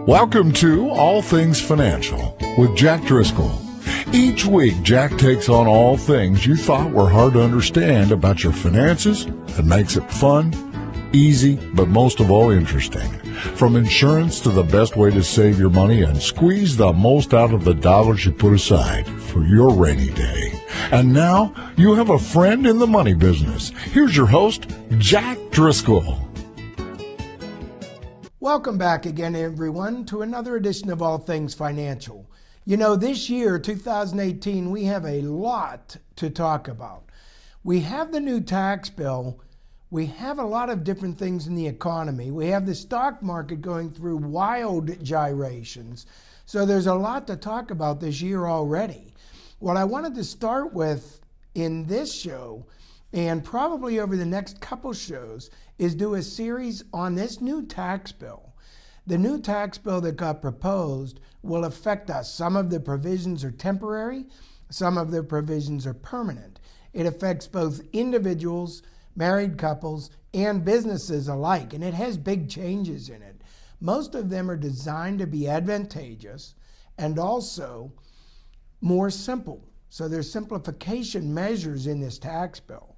Welcome to All Things Financial with Jack Driscoll. Each week, Jack takes on all things you thought were hard to understand about your finances and makes it fun, easy, but most of all interesting. From insurance to the best way to save your money and squeeze the most out of the dollars you put aside for your rainy day. And now, you have a friend in the money business. Here's your host, Jack Driscoll. Welcome back again, everyone, to another edition of All Things Financial. You know, this year, 2018, we have a lot to talk about. We have the new tax bill. We have a lot of different things in the economy. We have the stock market going through wild gyrations. So there's a lot to talk about this year already. What I wanted to start with in this show, and probably over the next couple shows, is do a series on this new tax bill. The new tax bill that got proposed will affect us. Some of the provisions are temporary, some of the provisions are permanent. It affects both individuals, married couples, and businesses alike, and it has big changes in it. Most of them are designed to be advantageous and also more simple. So there's simplification measures in this tax bill.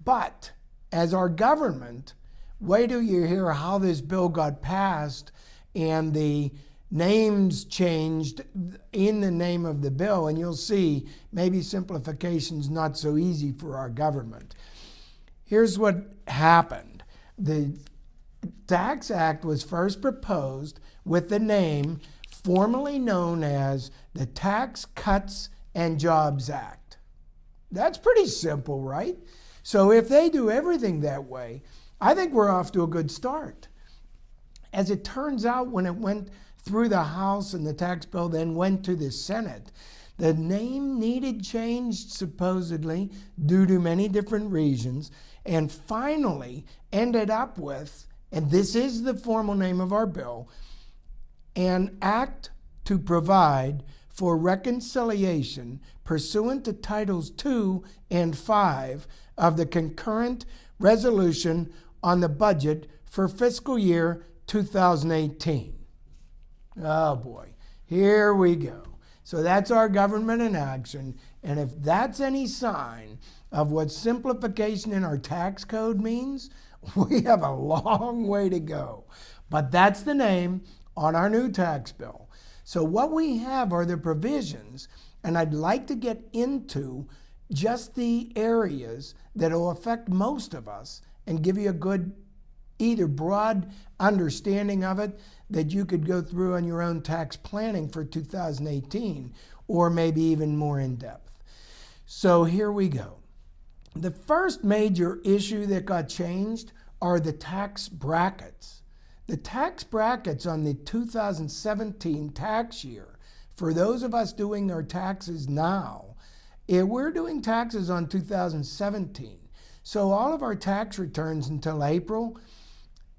But as our government, wait till you hear how this bill got passed and the names changed in the name of the bill, and you'll see maybe simplification's not so easy for our government. Here's what happened. The Tax Act was first proposed with the name formerly known as the Tax Cuts and Jobs Act. That's pretty simple, right? So if they do everything that way, I think we're off to a good start. As it turns out, when it went through the House and the tax bill then went to the Senate, the name needed changed supposedly due to many different reasons, and finally ended up with, and this is the formal name of our bill, an act to provide for reconciliation pursuant to Titles 2 and 5 of the concurrent resolution on the budget for fiscal year 2018. Oh boy, here we go. So that's our government in action. And if that's any sign of what simplification in our tax code means, we have a long way to go. But that's the name on our new tax bill. So what we have are the provisions, and I'd like to get into just the areas that will affect most of us and give you a good, either broad understanding of it that you could go through on your own tax planning for 2018, or maybe even more in depth. So here we go. The first major issue that got changed are the tax brackets. The tax brackets on the 2017 tax year, for those of us doing our taxes now, we're doing taxes on 2017. So all of our tax returns until April,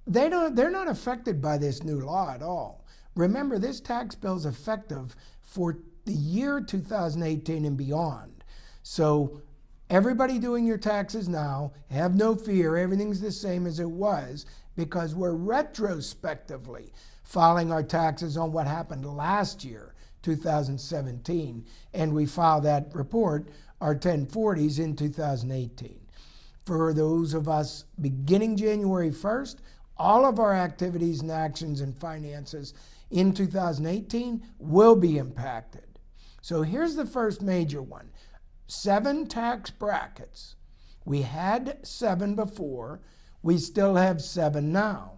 they're not affected by this new law at all. Remember, this tax bill is effective for the year 2018 and beyond. So everybody doing your taxes now, have no fear, everything's the same as it was, because we're retrospectively filing our taxes on what happened last year, 2017, and we file that report, our 1040s, in 2018. For those of us beginning January 1st, all of our activities and actions and finances in 2018 will be impacted. So here's the first major one. 7 tax brackets. We had 7 before. We still have 7 now.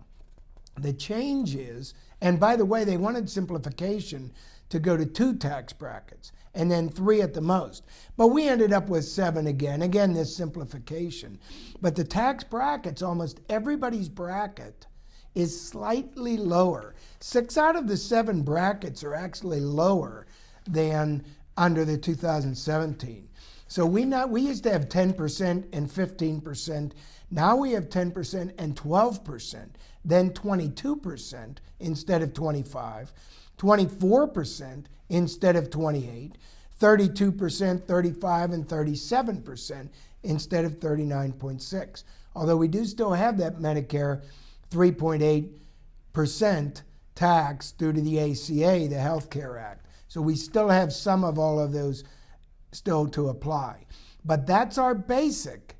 The change is, and by the way, they wanted simplification to go to 2 tax brackets and then 3 at the most. But we ended up with 7 again. Again, this simplification. But the tax brackets, almost everybody's bracket is slightly lower. 6 out of the 7 brackets are actually lower than under the 2017. So we used to have 10% and 15%. Now we have 10% and 12%, then 22% instead of 25, 24% instead of 28, 32%, 35, and 37% instead of 39.6. Although we do still have that Medicare 3.8% tax due to the ACA, the Health Care Act. So we still have some of all of those still to apply. But that's our basic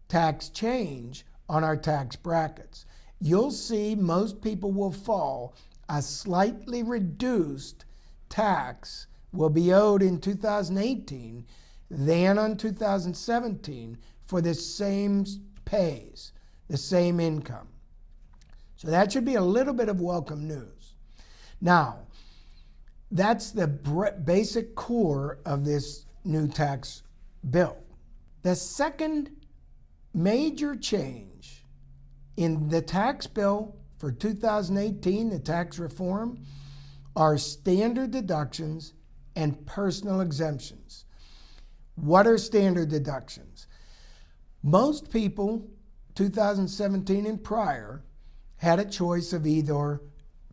tax change on our tax brackets. You'll see most people will fall a slightly reduced tax will be owed in 2018 than on 2017 for the same pays, the same income. So that should be a little bit of welcome news. Now, that's the basic core of this new tax bill. The second major change in the tax bill for 2018, the tax reform, are standard deductions and personal exemptions. What are standard deductions? Most people, 2017 and prior, had a choice of either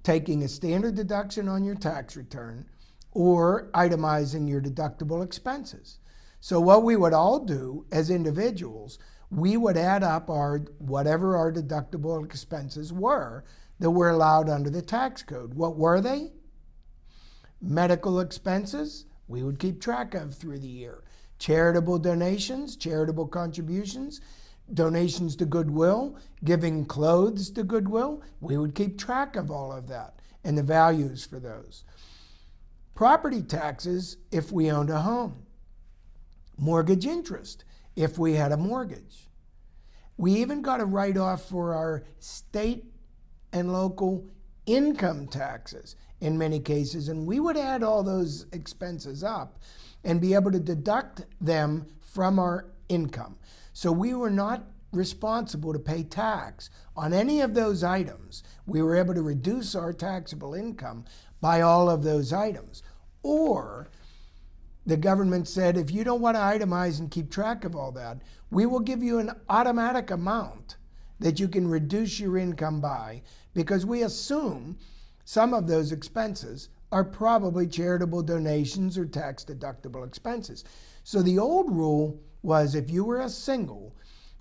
taking a standard deduction on your tax return or itemizing your deductible expenses. So what we would all do as individuals, we would add up whatever our deductible expenses were that were allowed under the tax code. What were they? Medical expenses, we would keep track of through the year. Charitable donations, charitable contributions, donations to Goodwill, giving clothes to Goodwill, we would keep track of all of that and the values for those. Property taxes if we owned a home. Mortgage interest if we had a mortgage. We even got a write-off for our state and local income taxes in many cases, and we would add all those expenses up and be able to deduct them from our income. So we were not responsible to pay tax on any of those items. We were able to reduce our taxable income by all of those items. Or the government said, if you don't want to itemize and keep track of all that, we will give you an automatic amount that you can reduce your income by, because we assume some of those expenses are probably charitable donations or tax deductible expenses. So the old rule was if you were a single,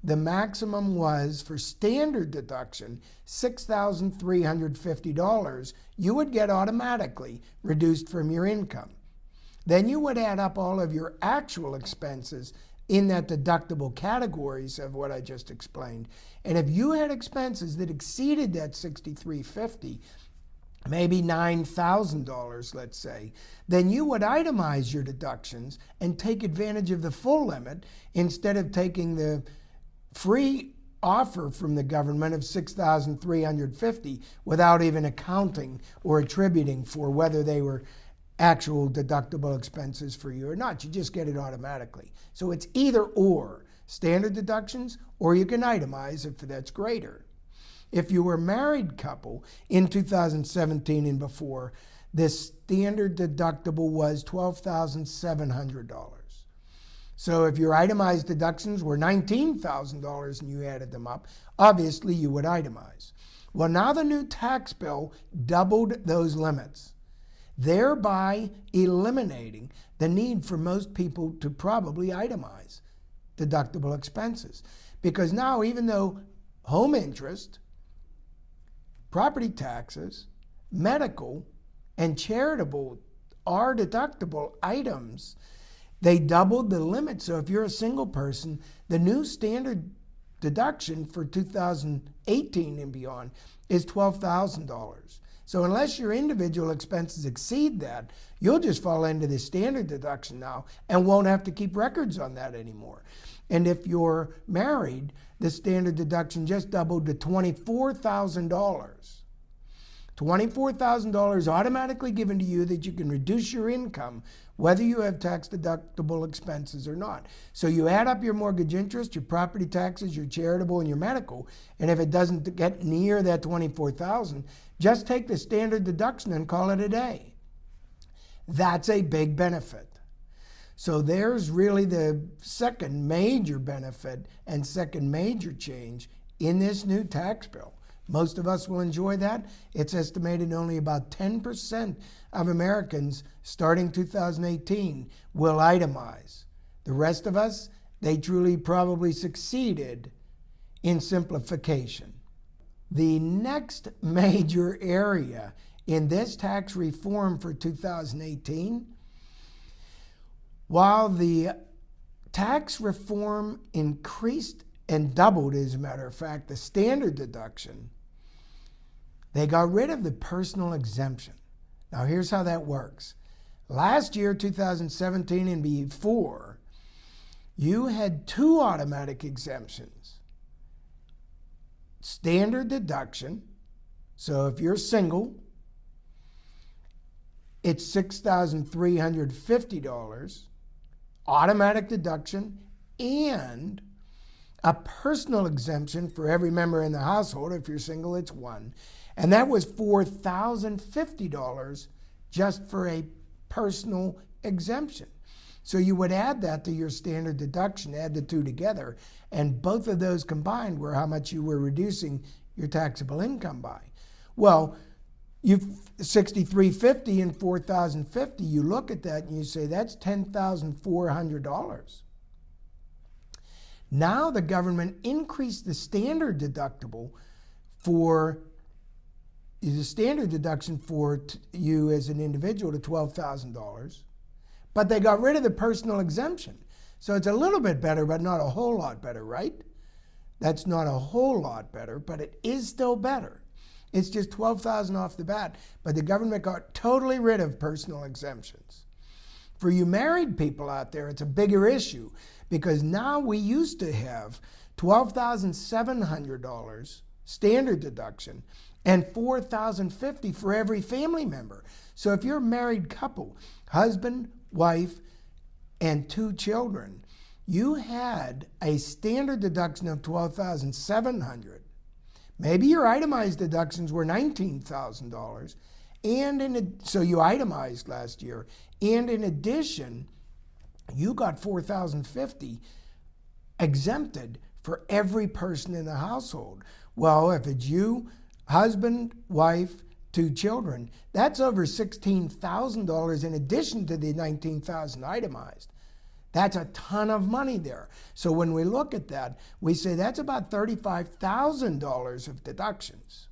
the maximum was for standard deduction, $6,350, you would get automatically reduced from your income. Then you would add up all of your actual expenses in that deductible categories of what I just explained. And if you had expenses that exceeded that $6,350, maybe $9,000, let's say, then you would itemize your deductions and take advantage of the full limit instead of taking the free offer from the government of $6,350 without even accounting or attributing for whether they were actual deductible expenses for you or not. You just get it automatically. So it's either or, standard deductions, or you can itemize if that's greater. If you were a married couple in 2017 and before, the standard deductible was $12,700. So if your itemized deductions were $19,000 and you added them up, obviously you would itemize. Well, now the new tax bill doubled those limits, thereby eliminating the need for most people to probably itemize deductible expenses. Because now, even though home interest, property taxes, medical, and charitable are deductible items, they doubled the limit. So if you're a single person, the new standard deduction for 2018 and beyond is $12,000. So unless your individual expenses exceed that, you'll just fall into the standard deduction now and won't have to keep records on that anymore. And if you're married, the standard deduction just doubled to $24,000. $24,000 automatically given to you that you can reduce your income whether you have tax deductible expenses or not. So you add up your mortgage interest, your property taxes, your charitable, and your medical, and if it doesn't get near that $24,000, just take the standard deduction and call it a day. That's a big benefit. So there's really the second major benefit and second major change in this new tax bill. Most of us will enjoy that. It's estimated only about 10% of Americans starting 2018 will itemize. The rest of us, they truly probably succeeded in simplification. The next major area in this tax reform for 2018, while the tax reform increased and doubled, as a matter of fact, the standard deduction, they got rid of the personal exemption. Now, here's how that works. Last year, 2017 and before, you had two automatic exemptions. Standard deduction, so if you're single, it's $6,350, automatic deduction, and a personal exemption for every member in the household. If you're single, it's one. And that was $4,050 just for a personal exemption. So you would add that to your standard deduction, add the two together, and both of those combined were how much you were reducing your taxable income by. Well, you've $6,350 and $4,050, you look at that and you say that's $10,400. Now the government increased the standard deductible for the standard deduction for you as an individual to $12,000, but they got rid of the personal exemption. So it's a little bit better, but not a whole lot better, right? That's not a whole lot better, but it is still better. It's just $12,000 off the bat, but the government got totally rid of personal exemptions. For you married people out there, it's a bigger issue because now we used to have $12,700 standard deduction and $4,050 for every family member. So if you're a married couple, husband, wife, and two children, you had a standard deduction of $12,700. Maybe your itemized deductions were $19,000, so you itemized last year, and in addition, you got $4,050 exempted for every person in the household. Well, if it's you, husband, wife, two children, that's over $16,000 in addition to the $19,000 itemized. That's a ton of money there. So when we look at that, we say that's about $35,000 of deductions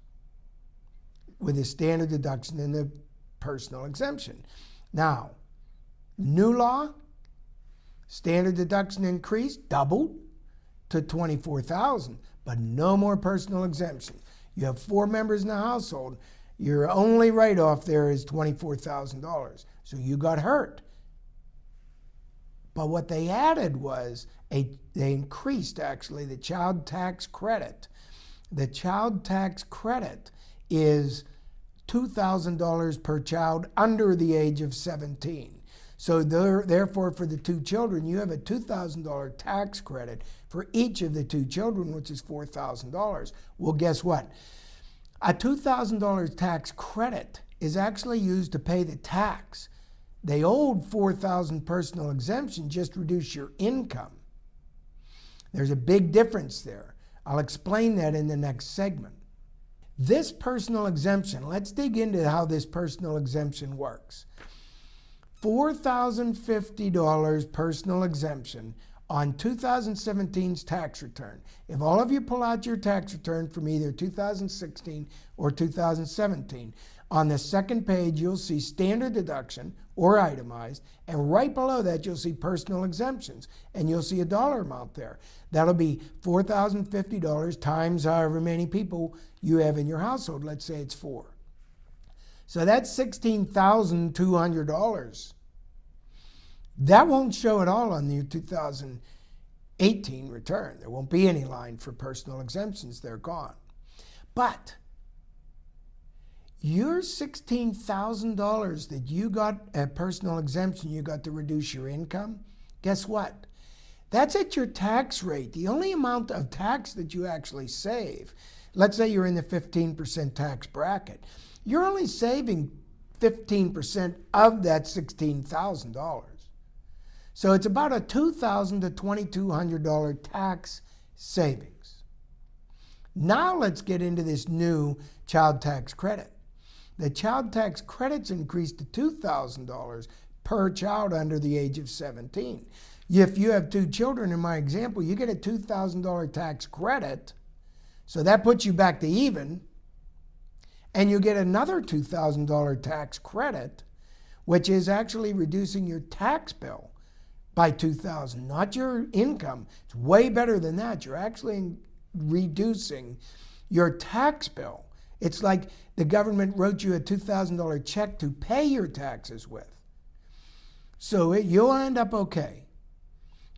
with the standard deduction and the personal exemption. Now, new law, standard deduction increased, doubled to $24,000, but no more personal exemption. You have 4 members in the household, your only write-off there is $24,000. So you got hurt. But what they added was, they increased actually the child tax credit. The child tax credit is $2,000 per child under the age of 17. So therefore, for the 2 children, you have a $2,000 tax credit for each of the 2 children, which is $4,000. Well, guess what? A $2,000 tax credit is actually used to pay the tax. The old $4,000 personal exemption just reduced your income. There's a big difference there. I'll explain that in the next segment. This personal exemption, let's dig into how this personal exemption works. $4,050 personal exemption on 2017's tax return. If all of you pull out your tax return from either 2016 or 2017, on the second page you'll see standard deduction or itemized, and right below that you'll see personal exemptions, and you'll see a dollar amount there. That'll be $4,050 times however many people you have in your household. Let's say it's 4. So that's $16,200. That won't show at all on your 2018 return. There won't be any line for personal exemptions. They're gone. But your $16,000 that you got a personal exemption, you got to reduce your income, guess what? That's at your tax rate. The only amount of tax that you actually save, let's say you're in the 15% tax bracket, you're only saving 15% of that $16,000. So it's about a $2,000 to $2,200 tax savings. Now let's get into this new child tax credit. The child tax credit's increased to $2,000 per child under the age of 17. If you have 2 children, in my example, you get a $2,000 tax credit, so that puts you back to even, And you get another $2,000 tax credit, which is actually reducing your tax bill by $2,000, not your income. It's way better than that. You're actually reducing your tax bill. It's like the government wrote you a $2,000 check to pay your taxes with. So you'll end up okay.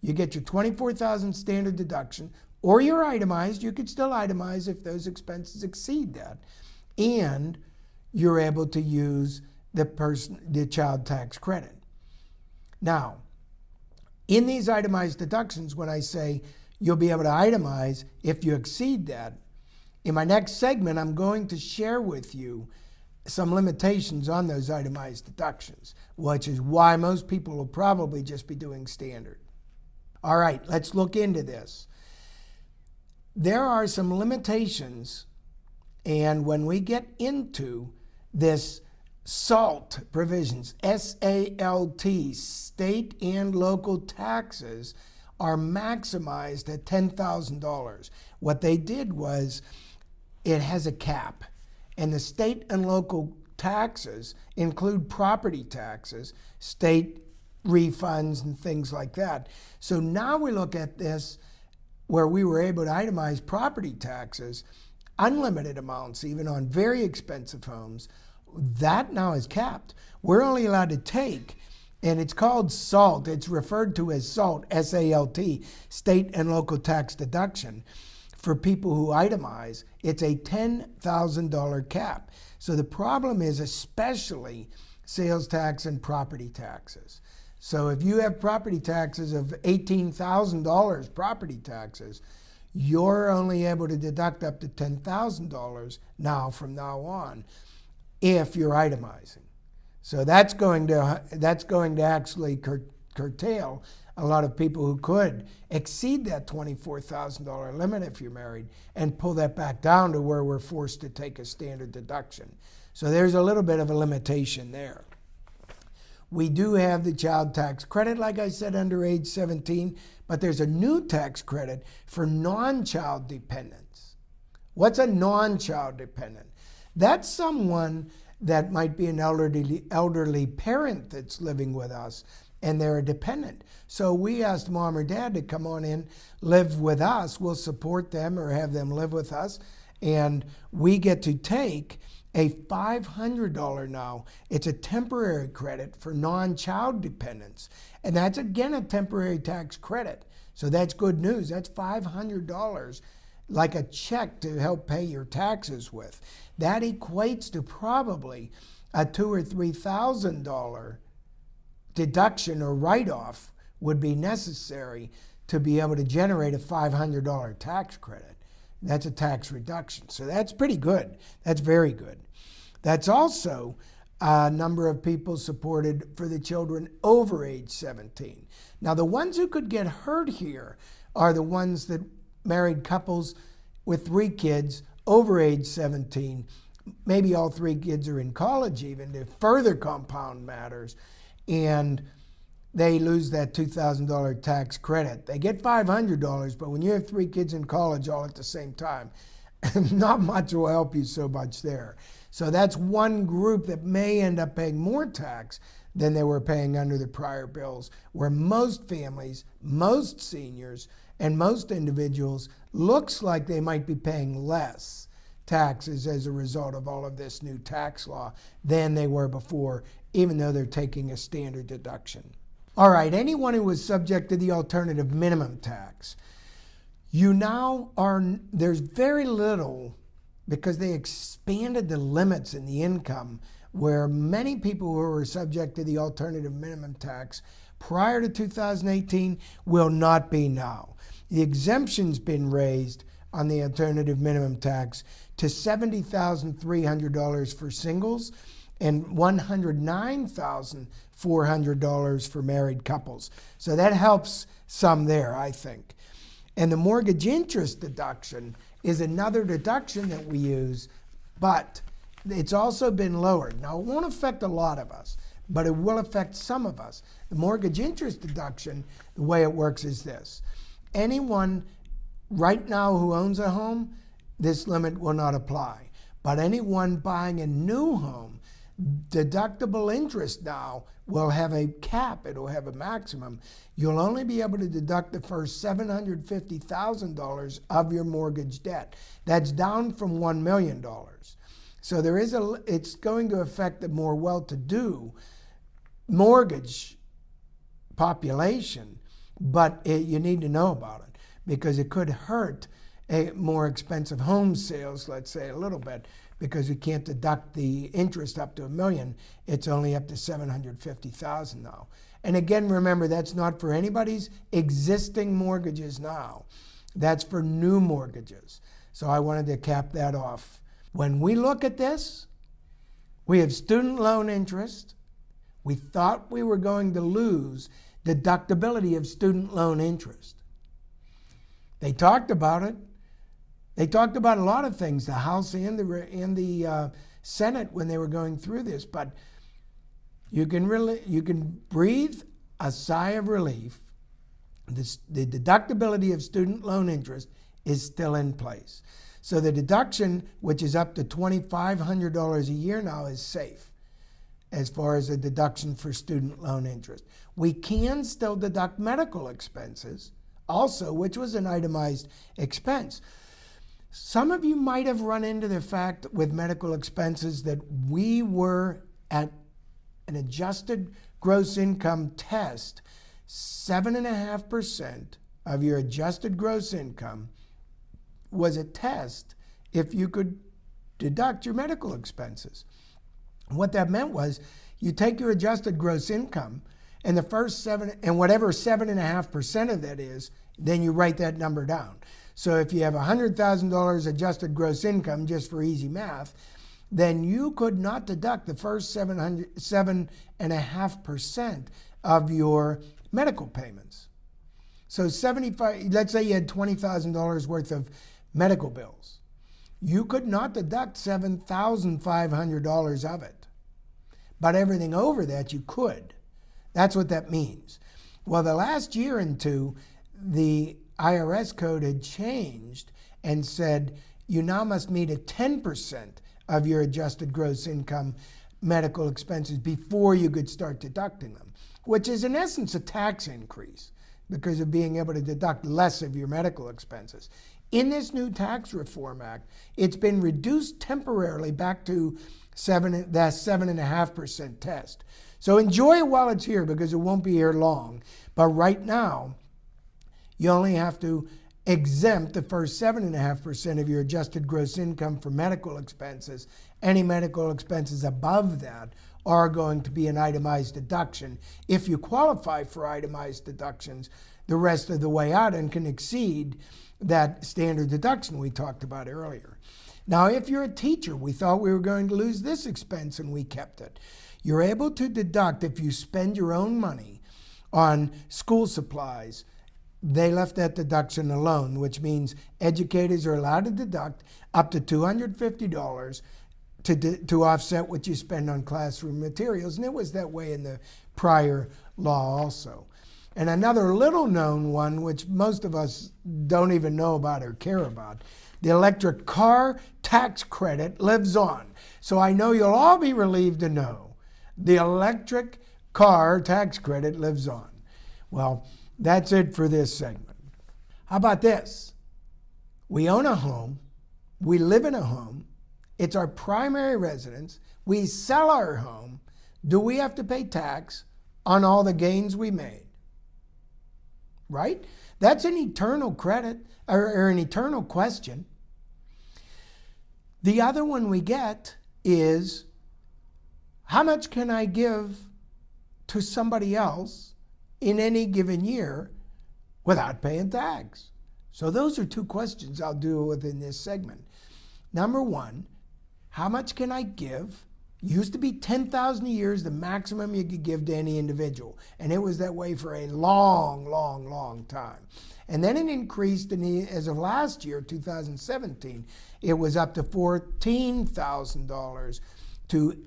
You get your $24,000 standard deduction, or you're itemized. You could still itemize if those expenses exceed that. And you're able to use the child tax credit. Now, in these itemized deductions, when I say you'll be able to itemize if you exceed that, in my next segment, I'm going to share with you some limitations on those itemized deductions, which is why most people will probably just be doing standard. All right, let's look into this. There are some limitations, and when we get into this SALT provisions, S-A-L-T, state and local taxes are maximized at $10,000. What they did was it has a cap, and the state and local taxes include property taxes, state refunds, and things like that. So now we look at this where we were able to itemize property taxes, unlimited amounts, even on very expensive homes. That now is capped. We're only allowed to take, and it's called SALT. It's referred to as SALT, S-A-L-T, state and local tax deduction. For people who itemize, it's a $10,000 cap. So the problem is especially sales tax and property taxes. So if you have property taxes of $18,000 property taxes, you're only able to deduct up to $10,000 now from now on if you're itemizing. So that's going to actually curtail a lot of people who could exceed that $24,000 limit if you're married and pull that back down to where we're forced to take a standard deduction. So there's a little bit of a limitation there. We do have the child tax credit, like I said, under age 17, but there's a new tax credit for non-child dependents. What's a non-child dependent? That's someone that might be an elderly parent that's living with us, and they're a dependent. So we asked mom or dad to come on in, live with us. We'll support them or have them live with us, and we get to take a $500 now. It's a temporary credit for non-child dependents. And that's, again, a temporary tax credit. So that's good news. That's $500, like a check to help pay your taxes with. That equates to probably a $2,000 or $3,000 deduction or write-off would be necessary to be able to generate a $500 tax credit. That's a tax reduction. So that's pretty good. That's very good. That's also a number of people supported for the children over age 17. Now, the ones who could get hurt here are the ones that married couples with 3 kids over age 17. Maybe all 3 kids are in college even to further compound matters, and they lose that $2,000 tax credit. They get $500, but when you have 3 kids in college all at the same time, not much will help you so much there. So that's one group that may end up paying more tax than they were paying under the prior bills, where most families, most seniors, and most individuals looks like they might be paying less taxes as a result of all of this new tax law than they were before, even though they're taking a standard deduction. All right, anyone who was subject to the alternative minimum tax, there's very little, because they expanded the limits in the income, where many people who were subject to the alternative minimum tax prior to 2018 will not be now. The exemption's been raised on the alternative minimum tax to $70,300 for singles and $109,400 for married couples. So that helps some there, I think. And the mortgage interest deduction is another deduction that we use, but it's also been lowered. Now, it won't affect a lot of us, but it will affect some of us. The mortgage interest deduction, the way it works is this. Anyone right now who owns a home, this limit will not apply. But anyone buying a new home, deductible interest now will have a cap. It'll have a maximum. You'll only be able to deduct the first $750,000 of your mortgage debt. That's down from $1 million. So it's going to affect the more well-to-do mortgage population, but you need to know about it because it could hurt a more expensive home sales, let's say, a little bit, because you can't deduct the interest up to $1 million. It's only up to $750,000 now. And again, remember, that's not for anybody's existing mortgages now. That's for new mortgages. So I wanted to cap that off. When we look at this, we have student loan interest. We thought we were going to lose deductibility of student loan interest. They talked about it. They talked about a lot of things, the House and the Senate when they were going through this. But you can breathe a sigh of relief. The deductibility of student loan interest is still in place. So the deduction, which is up to $2,500 a year now, is safe as far as a deduction for student loan interest. We can still deduct medical expenses also, which was an itemized expense. Some of you might have run into the fact with medical expenses that we were at an adjusted gross income test. 7.5% of your adjusted gross income was a test if you could deduct your medical expenses. What that meant was you take your adjusted gross income and the first whatever 7.5% of that is, then you write that number down. So if you have $100,000 adjusted gross income, just for easy math, then you could not deduct the first 7.5% of your medical payments. So let's say you had $20,000 worth of medical bills. You could not deduct $7,500 of it. But everything over that you could. That's what that means. Well, the last year and two, the IRS code had changed and said you now must meet a 10% of your adjusted gross income medical expenses before you could start deducting them, which is in essence a tax increase because of being able to deduct less of your medical expenses. In this new Tax Reform Act, it's been reduced temporarily back to that 7.5% test. So enjoy it while it's here because it won't be here long. But right now, you only have to exempt the first 7.5% of your adjusted gross income for medical expenses. Any medical expenses above that are going to be an itemized deduction. If you qualify for itemized deductions the rest of the way out and can exceed that standard deduction we talked about earlier. Now, if you're a teacher, we thought we were going to lose this expense and we kept it. You're able to deduct if you spend your own money on school supplies. They left that deduction alone, which means educators are allowed to deduct up to $250 to offset what you spend on classroom materials. And it was that way in the prior law also. And another little known one, which most of us don't even know about or care about, the electric car tax credit lives on. So I know you'll all be relieved to know the electric car tax credit lives on. Well, that's it for this segment. How about this? We own a home. We live in a home. It's our primary residence. We sell our home. Do we have to pay tax on all the gains we made? Right? That's an eternal credit or an eternal question. The other one we get is, how much can I give to somebody else in any given year without paying tax? So those are two questions I'll deal with in this segment. Number one, how much can I give? Used to be $10,000 a year is the maximum you could give to any individual. And it was that way for a long, long, long time. And then it increased, as of last year, 2017, it was up to $14,000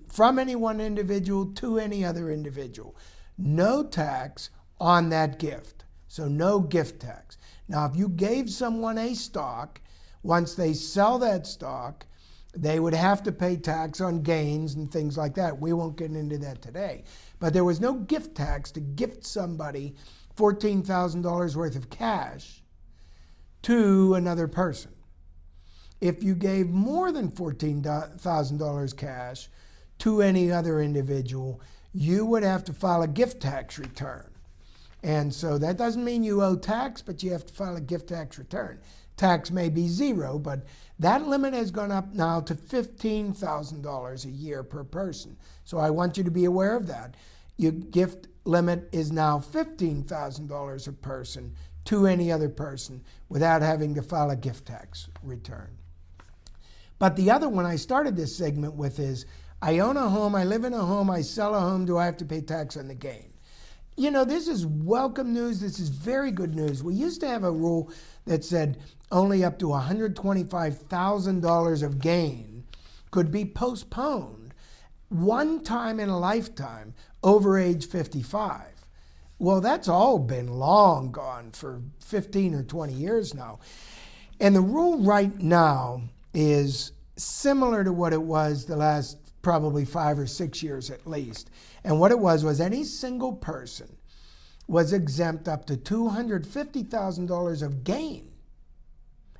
from any one individual to any other individual. No tax on that gift. So no gift tax. Now, if you gave someone a stock, once they sell that stock, They would have to pay tax on gains and things like that. We won't get into that today. But there was no gift tax to gift somebody $14,000 worth of cash to another person. If you gave more than $14,000 cash to any other individual, you would have to file a gift tax return. And so that doesn't mean you owe tax, but you have to file a gift tax return. Tax may be zero, but that limit has gone up now to $15,000 a year per person. So I want you to be aware of that. Your gift limit is now $15,000 a person to any other person without having to file a gift tax return. But the other one I started this segment with is, I own a home, I live in a home, I sell a home, do I have to pay tax on the gain? You know, this is welcome news. This is very good news. We used to have a rule that said only up to $125,000 of gain could be postponed one time in a lifetime over age 55. Well, that's all been long gone for 15 or 20 years now. And the rule right now is similar to what it was the last probably 5 or 6 years at least. And what it was any single person was exempt up to $250,000 of gain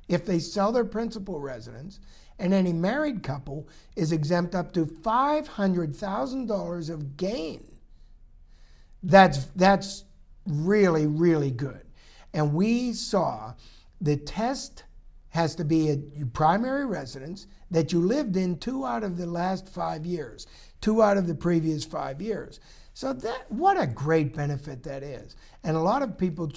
if they sell their principal residence, and any married couple is exempt up to $500,000 of gain. That's really, really good. And we saw the test has to be a primary residence that you lived in 2 out of the last 5 years, 2 out of the previous 5 years. So what a great benefit that is. And a lot of people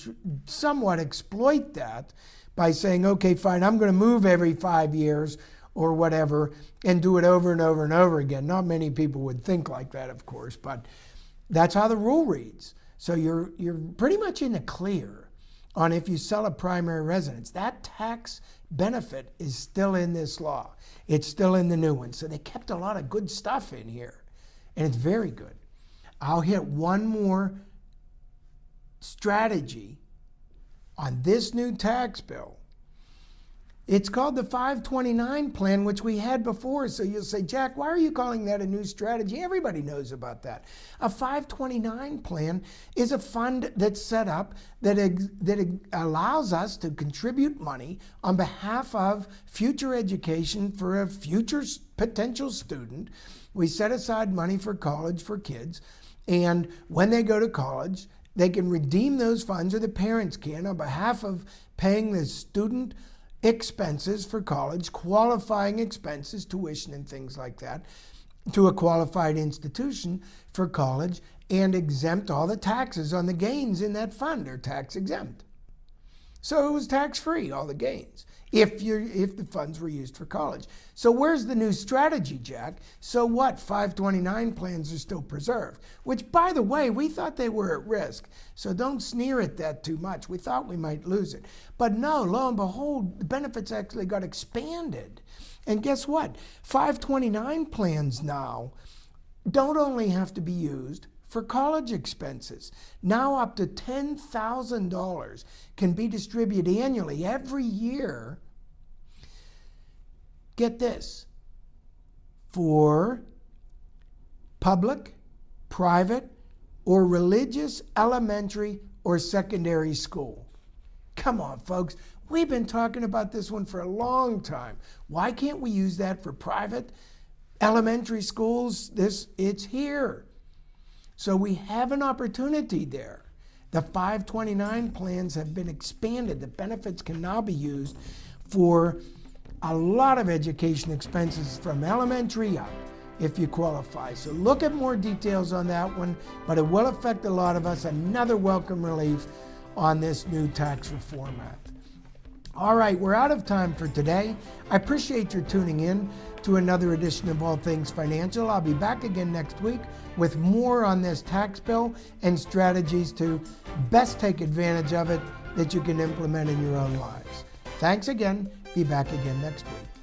somewhat exploit that by saying, okay, fine, I'm going to move every 5 years or whatever and do it over and over and over again. Not many people would think like that, of course, but that's how the rule reads. So you're pretty much in the clear on if you sell a primary residence. That tax benefit is still in this law. It's still in the new one. So they kept a lot of good stuff in here, and it's very good. I'll hit one more strategy on this new tax bill. It's called the 529 plan, which we had before. So you'll say, Jack, why are you calling that a new strategy? Everybody knows about that. A 529 plan is a fund that's set up that allows us to contribute money on behalf of future education for a future potential student. We set aside money for college for kids, and when they go to college, they can redeem those funds, or the parents can, on behalf of paying the student expenses for college, qualifying expenses, tuition and things like that, to a qualified institution for college, and exempt all the taxes on the gains in that fund. Are tax exempt. So it was tax-free, all the gains, if the funds were used for college. So where's the new strategy, Jack? So what? 529 plans are still preserved, which, by the way, we thought they were at risk. So don't sneer at that too much. We thought we might lose it. But no, lo and behold, the benefits actually got expanded. And guess what? 529 plans now don't only have to be used for college expenses. Now up to $10,000 can be distributed annually every year. Get this, for public, private, or religious elementary or secondary school. Come on, folks. We've been talking about this one for a long time. Why can't we use that for private elementary schools? It's here. So we have an opportunity there. The 529 plans have been expanded. The benefits can now be used for a lot of education expenses from elementary up if you qualify. So look at more details on that one, but it will affect a lot of us. Another welcome relief on this new Tax Reform Act. All right, we're out of time for today. I appreciate your tuning in to another edition of All Things Financial. I'll be back again next week with more on this tax bill and strategies to best take advantage of it that you can implement in your own lives. Thanks again. Be back again next week.